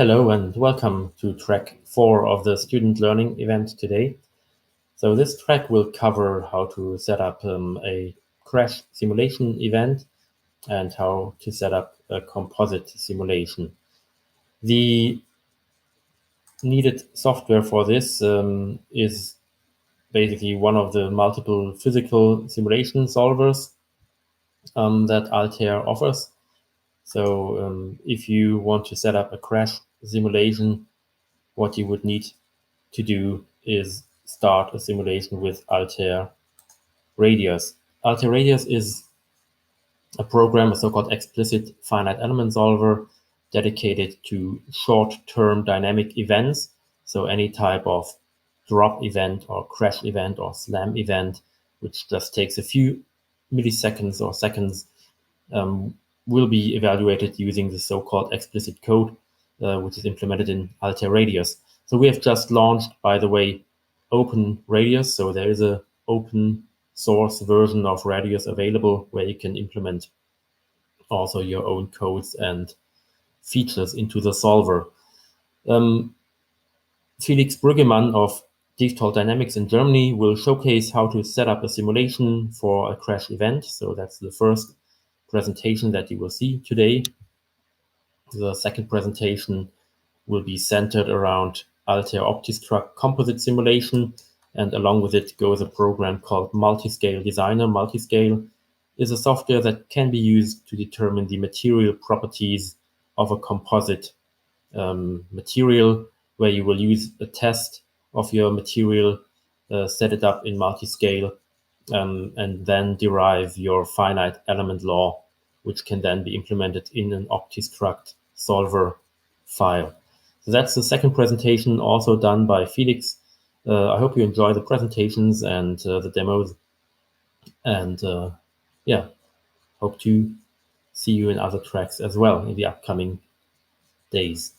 Hello and welcome to track 4 of the student learning event today. So this track will cover how to set up a crash simulation event and how to set up a composite simulation. The needed software for this is basically one of the multiple physical simulation solvers that Altair offers. So if you want to set up a crash simulation, what you would need to do is start a simulation with Altair Radioss. Altair Radioss is a program, a so-called explicit finite element solver dedicated to short-term dynamic events. So any type of drop event or crash event or slam event, which just takes a few milliseconds or seconds, will be evaluated using the so-called explicit code, which is implemented in Altair Radioss. So we have just launched, by the way, Open Radioss. So there is a open source version of Radioss available where you can implement also your own codes and features into the solver. Felix Brüggemann of Digital Dynamics in Germany will showcase how to set up a simulation for a crash event. So that's the first presentation that you will see today. The second presentation will be centered around Altair OptiStruct composite simulation, and along with it goes a program called Multiscale Designer. Multiscale is a software that can be used to determine the material properties of a composite material, where you will use a test of your material, set it up in multiscale, and then derive your finite element law, which can then be implemented in an OptiStruct solver file. So that's the second presentation, also done by Felix. I hope you enjoy the presentations and the demos. And yeah, hope to see you in other tracks as well in the upcoming days.